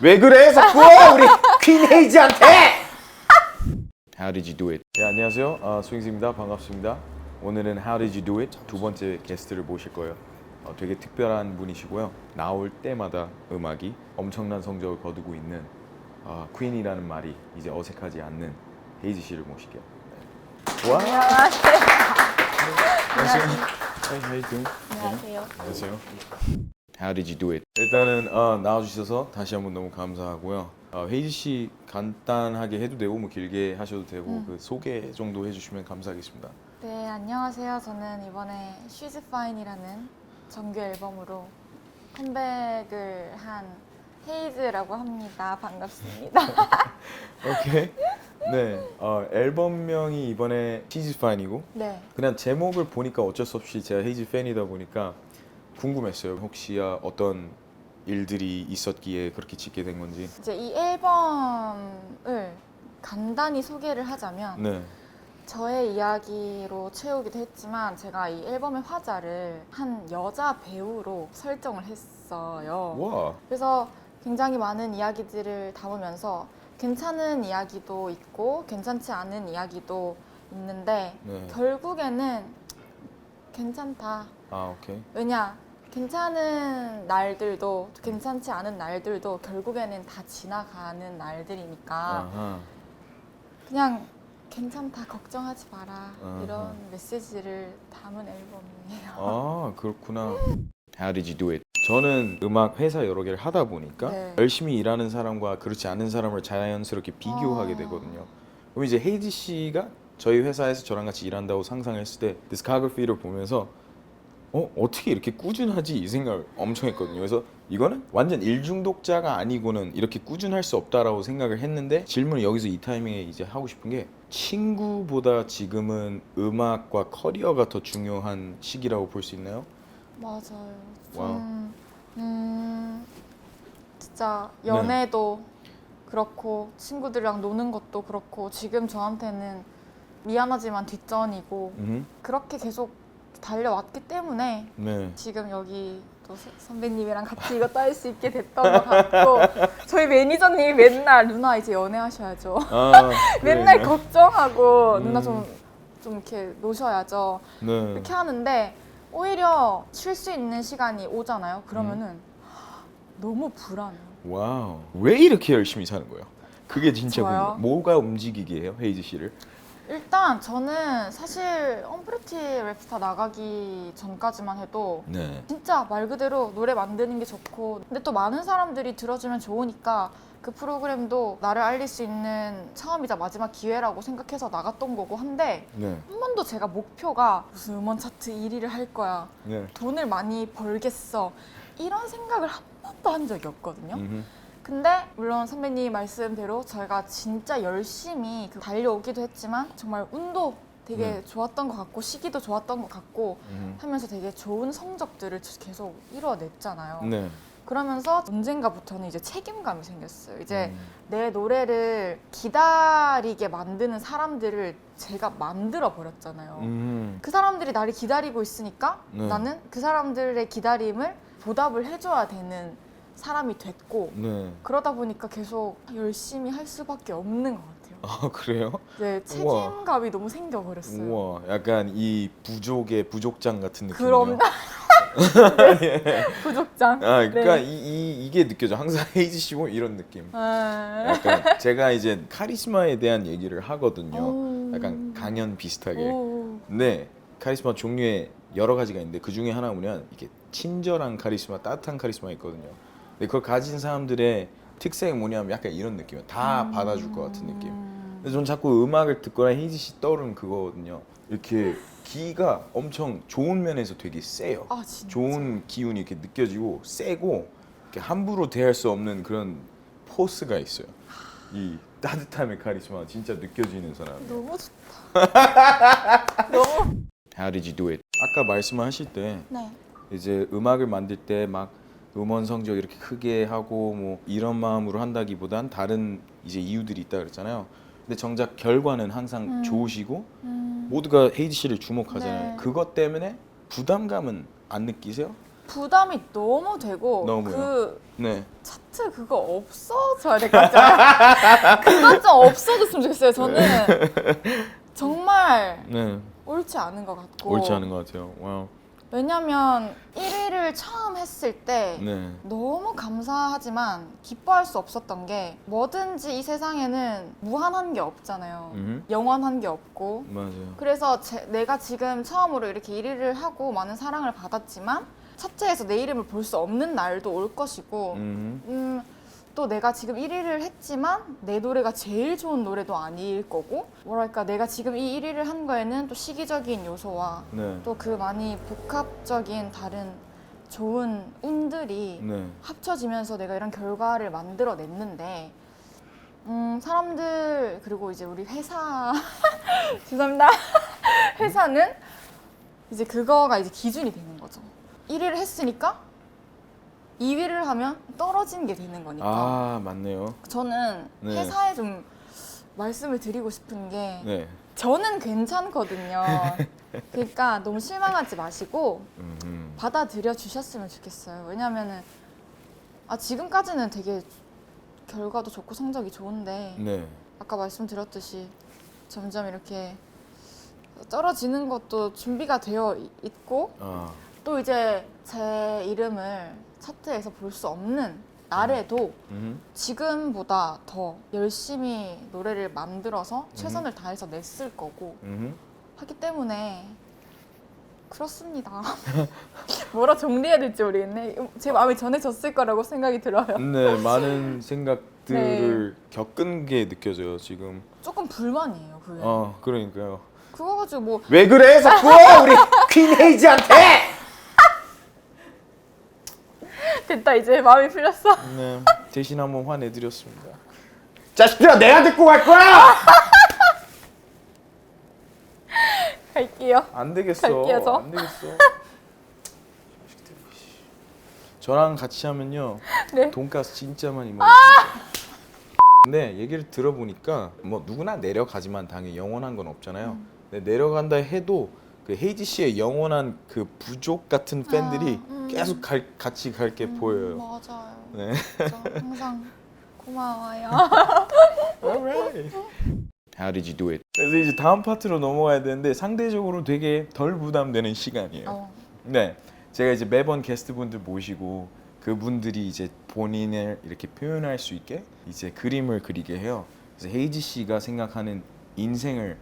왜 그래 자꾸 우리 퀸 헤이즈한테! How did you do it? 네, 안녕하세요. 스윙스입니다. 반갑습니다. 오늘은 How did you do it? 두 번째 게스트를 모실 거예요. 되게 특별한 분이시고요. 나올 때마다 음악이 엄청난 성적을 거두고 있는 퀸이라는 말이 이제 어색하지 않는 헤이즈 씨를 모실게요. 네. 와! 안녕하세요. 안녕하세요. Hey, how you doing? 안녕하세요. 안녕하세요. How did you do it? 일단은 나와주셔서 다시 한번 너무 감사하고요. 헤이즈 씨 간단하게 해도 되고 뭐 길게 하셔도 되고 그 소개 정도 해주시면 감사하겠습니다. 네, 안녕하세요. 저는 이번에 She's Fine이라는 정규 앨범으로 컴백을 한 헤이즈라고 합니다. 반갑습니다. 오케이. 네. 앨범명이 이번에 She's Fine이고 네. 그냥 제목을 보니까 어쩔 수 없이 제가 헤이즈 팬이다 보니까 궁금했어요. 혹시 어떤 일들이 있었기에 그렇게 짓게 된 건지. 이제 이 앨범을 간단히 소개를 하자면 네. 저의 이야기로 채우기도 했지만 제가 이 앨범의 화자를 한 여자 배우로 설정을 했어요. 와. 그래서 굉장히 많은 이야기들을 담으면서 괜찮은 이야기도 있고 괜찮지 않은 이야기도 있는데 네. 결국에는 괜찮다. 오케이. 왜냐? 괜찮은 날들도 괜찮지 않은 날들도 결국에는 다 지나가는 날들이니까 아하. 그냥 괜찮다, 걱정하지 마라 아하. 이런 메시지를 담은 앨범이에요. 그렇구나. How did you do it? 저는 음악 회사 여러 개를 하다 보니까 네. 열심히 일하는 사람과 그렇지 않은 사람을 자연스럽게 비교하게 되거든요. 그럼 이제 헤이즈 씨가 저희 회사에서 저랑 같이 일한다고 상상했을 때 디스코그래피를 보면서 어떻게 이렇게 꾸준하지 이 생각을 엄청 했거든요. 그래서 이거는 완전 일중독자가 아니고는 이렇게 꾸준할 수 없다라고 생각을 했는데 질문을 여기서 이 타이밍에 이제 하고 싶은 게 친구보다 지금은 음악과 커리어가 더 중요한 시기라고 볼 수 있나요? 맞아요. 와우. 진짜 네. 연애도 그렇고 친구들이랑 노는 것도 그렇고 지금 저한테는 미안하지만 뒷전이고 그렇게 계속 달려왔기 때문에 네. 지금 여기 또 선배님이랑 같이 이것도 할 수 있게 됐던 것 같고 저희 매니저님이 맨날 누나 이제 연애하셔야죠. 맨날 그래. 걱정하고 누나 좀 이렇게 노셔야죠. 네. 이렇게 하는데 오히려 쉴 수 있는 시간이 오잖아요. 그러면은 너무 불안해요. 와우. 왜 이렇게 열심히 사는 거예요? 그게 진짜 저요? 궁금해요. 뭐가 움직이게 해요, 헤이즈 씨를? 일단 저는 사실 언프리티 랩스타 나가기 전까지만 해도 네. 진짜 말 그대로 노래 만드는 게 좋고 근데 또 많은 사람들이 들어주면 좋으니까 그 프로그램도 나를 알릴 수 있는 처음이자 마지막 기회라고 생각해서 나갔던 거고 한데 네. 한 번도 제가 목표가 무슨 음원 차트 1위를 할 거야 네. 돈을 많이 벌겠어 이런 생각을 한 번도 한 적이 없거든요. 음흠. 근데 물론 선배님 말씀대로 저희가 진짜 열심히 달려오기도 했지만 정말 운도 되게 좋았던 것 같고 시기도 좋았던 것 같고 하면서 되게 좋은 성적들을 계속 이뤄냈잖아요. 네. 그러면서 언젠가부터는 이제 책임감이 생겼어요. 이제 내 노래를 기다리게 만드는 사람들을 제가 만들어 버렸잖아요. 그 사람들이 나를 기다리고 있으니까 네. 나는 그 사람들의 기다림을 보답을 해줘야 되는 사람이 됐고 네. 그러다 보니까 계속 열심히 할 수밖에 없는 것 같아요. 그래요? 네, 책임감이 너무 생겨버렸어요. 우와, 약간 이 부족의 부족장 같은 느낌이요. 그럼 부족장. 그러니까 네. 이게 느껴져. 항상 헤이즈 씨 보면 이런 느낌. 아. 약간 제가 이제 카리스마에 대한 얘기를 하거든요. 오. 약간 강연 비슷하게. 오. 네, 카리스마 종류에 여러 가지가 있는데 그 중에 하나 보면 이게 친절한 카리스마, 따뜻한 카리스마 있거든요. 근데 그걸 가진 사람들의 특색이 뭐냐면 약간 이런 느낌이에요. 다 받아줄 것 같은 느낌. 근데 전 자꾸 음악을 듣거나 헤이즈 씨 떠오르는 그거거든요. 이렇게 기가 엄청 좋은 면에서 되게 세요. 아, 진짜? 좋은 기운이 이렇게 느껴지고 세고 이렇게 함부로 대할 수 없는 그런 포스가 있어요. 이 따뜻함의 카리스마 진짜 느껴지는 사람이에요. 너무 좋다. 너무. How did you do it? 아까 말씀하실 때 네. 이제 음악을 만들 때 막 음원 성적 이렇게 크게 하고 뭐 이런 마음으로 한다기보단 다른 이제 이유들이 있다 그랬잖아요. 근데 정작 결과는 항상 좋으시고 모두가 헤이즈 씨를 주목하잖아요. 네. 그것 때문에 부담감은 안 느끼세요? 부담이 너무 되고 너무요? 그 네. 차트 그거 없어져야 될 것 같아요. 그건 좀 없어졌으면 좋겠어요. 저는 정말 네. 옳지 않은 것 같고 옳지 않은 것 같아요. 와우. 왜냐면 1위를 처음 했을 때 네. 너무 감사하지만 기뻐할 수 없었던 게 뭐든지 이 세상에는 무한한 게 없잖아요. 영원한 게 없고 맞아요. 그래서 내가 지금 처음으로 이렇게 1위를 하고 많은 사랑을 받았지만 차트에서 내 이름을 볼 수 없는 날도 올 것이고 또 내가 지금 1위를 했지만 내 노래가 제일 좋은 노래도 아닐 거고 뭐랄까 내가 지금 이 1위를 한 거에는 또 시기적인 요소와 네. 또 그 많이 복합적인 다른 좋은 운들이 네. 합쳐지면서 내가 이런 결과를 만들어냈는데 사람들 그리고 이제 우리 회사 죄송합니다 회사는 이제 그거가 이제 기준이 되는 거죠. 1위를 했으니까 2위를 하면 떨어지는 게 되는 거니까. 아, 맞네요. 저는 네. 회사에 좀 말씀을 드리고 싶은 게 네. 저는 괜찮거든요. 그러니까 너무 실망하지 마시고 받아들여 주셨으면 좋겠어요. 왜냐면은 지금까지는 되게 결과도 좋고 성적이 좋은데 네. 아까 말씀드렸듯이 점점 이렇게 떨어지는 것도 준비가 되어 있고 아. 또 이제 제 이름을 차트에서 볼 수 없는 날에도 지금보다 더 열심히 노래를 만들어서 최선을 다해서 냈을 거고 하기 때문에 그렇습니다. 뭐라 정리해야 될지 모르겠네. 제 마음이 전해졌을 거라고 생각이 들어요. 네, 많은 생각들을 겪은 게 느껴져요, 지금. 조금 불만이에요, 그게. 그러니까요. 그거 가지고 뭐 왜 그래, 자꾸! 우리 퀸 헤이즈한테! 됐다, 이제 마음이 풀렸어. 네, 대신 한번 화내드렸습니다. 자식들아, 내가 듣고 갈 거야! 갈게요. 안 되겠어. 갈게요, 저. 안 되겠어. 저랑 같이 하면요, 네. 돈가스 진짜 많이 먹었어요. 근데 얘기를 들어보니까 뭐 누구나 내려가지만 당연히 영원한 건 없잖아요. 근데 내려간다 해도 그 헤이지 씨의 영원한 그 부족 같은 팬들이 계속 같이 갈 게 보여요. 맞아요. 네. 저 항상 고마워요. Alright. How did you do it? 그래서 이제 다음 파트로 넘어가야 되는데 상대적으로 되게 덜 부담되는 시간이에요. 네, 제가 이제 매번 게스트분들 모시고 그분들이 이제 본인을 이렇게 표현할 수 있게 이제 그림을 그리게 해요. 그래서 헤이지 씨가 생각하는 인생을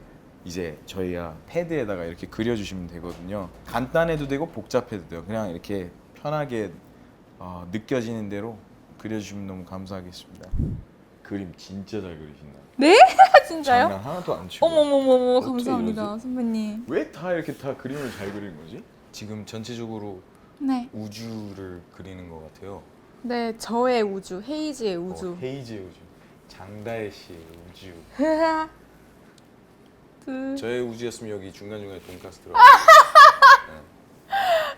이제 저희가 패드에다가 이렇게 그려주시면 되거든요. 간단해도 되고 복잡해도 돼요. 그냥 이렇게 편하게 느껴지는 대로 그려주시면 너무 감사하겠습니다. 그림 진짜 잘 그리신다. 네? 진짜요? 장난 하나도 안 치고. 어머머머머 어떻게 감사합니다 이러지? 선배님. 왜 다 이렇게 다 그림을 잘 그리는 거지? 지금 전체적으로 네. 우주를 그리는 것 같아요. 네, 저의 우주, 헤이지의 우주. 헤이지의 우주, 장다혜 씨의 우주. 둘. 저의 우주였으면 여기 중간중간에 돈가스 들어가.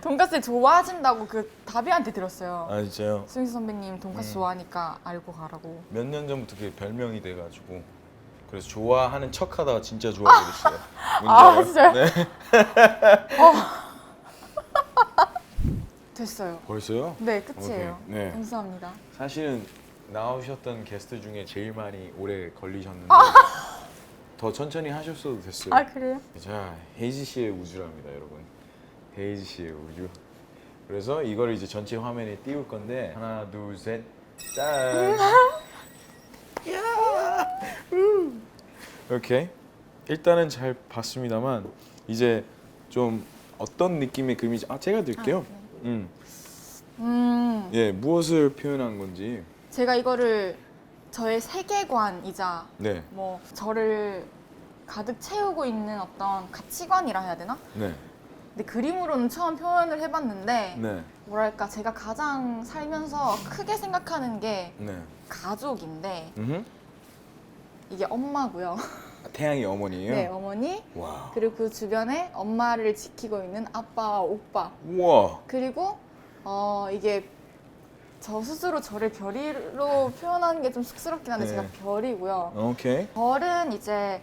돈까스 좋아하신다고 그 다비한테 들었어요. 아 진짜요? 수영수 선배님 돈까스 좋아하니까 알고 가라고. 몇 년 전부터 그게 별명이 돼가지고 그래서 좋아하는 척하다가 진짜 좋아버렸어요. 아 진짜요? 네. 됐어요. 벌써요? 네, 끝이에요. 오케이. 네. 감사합니다. 사실은 나오셨던 게스트 중에 제일 많이 오래 걸리셨는데 더 천천히 하셨어도 됐어요. 아 그래요? 자, 헤이지 씨의 우주랍니다, 여러분. 헤이지 씨의 우주. 그래서 이거를 이제 전체 화면에 띄울 건데 하나, 둘, 셋, 짠. 오케이. 일단은 잘 봤습니다만 이제 좀 어떤 느낌의 그림인지 제가 드릴게요. 예, 무엇을 표현한 건지. 제가 이거를 저의 세계관이자 네, 뭐 저를 가득 채우고 있는 어떤 가치관이라 해야 되나? 네, 근데 그림으로는 처음 표현을 해봤는데 네, 뭐랄까 제가 가장 살면서 크게 생각하는 게 네. 가족인데 음흠. 이게 엄마고요. 태양이 어머니예요. 네, 어머니 와. 그리고 그 주변에 엄마를 지키고 있는 아빠와 오빠 우와. 그리고 이게 저 스스로 저를 별이로 표현하는 게 좀 쑥스럽긴 한데 네. 제가 별이고요. 오케이. 별은 이제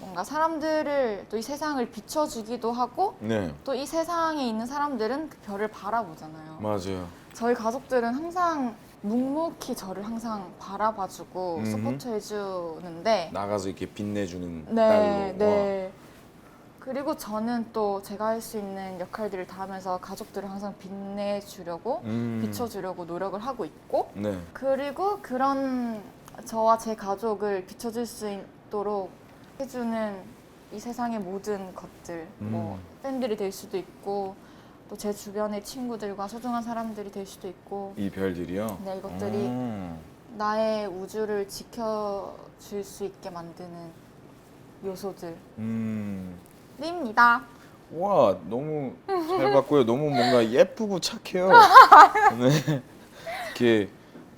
뭔가 사람들을 또 이 세상을 비춰주기도 하고 네, 또 이 세상에 있는 사람들은 그 별을 바라보잖아요. 맞아요. 저희 가족들은 항상 묵묵히 저를 항상 바라봐주고 음흠. 서포트해주는데 나가서 이렇게 빛내주는 네, 딸로. 네. 그리고 저는 또 제가 할 수 있는 역할들을 다 하면서 가족들을 항상 빛내주려고 비춰주려고 노력을 하고 있고 네. 그리고 그런 저와 제 가족을 비춰줄 수 있도록 해주는 이 세상의 모든 것들 뭐 팬들이 될 수도 있고 또 제 주변의 친구들과 소중한 사람들이 될 수도 있고 이 별들이요? 네, 이것들이 나의 우주를 지켜줄 수 있게 만드는 요소들입니다. 와, 너무 잘 봤고요. 너무 뭔가 예쁘고 착해요. 네. 이렇게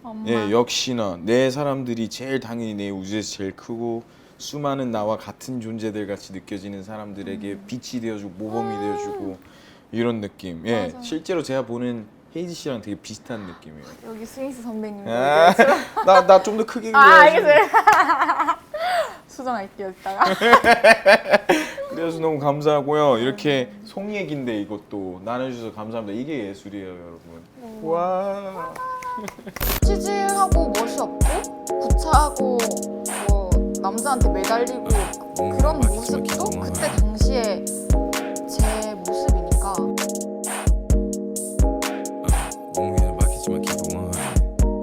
엄마. 예, 역시나 내 사람들이 제일 당연히 내 우주에서 제일 크고 수많은 나와 같은 존재들 같이 느껴지는 사람들에게 빛이 되어주고 모범이 되어주고 이런 느낌. 예, 맞아. 실제로 제가 보는 헤이지 씨랑 되게 비슷한 느낌이에요. 여기 스윙스 선배님. 나 좀 더 크게 그려야지. 알겠어요. 수정할게요, 이따가. 그래서 너무 감사하고요. 이렇게 속 얘기인데 이것도 나눠주셔서 감사합니다. 이게 예술이에요, 여러분. 와. 치질하고 멋이 없고 구차하고 뭐 남자한테 매달리고 그런 모습도 그때 당시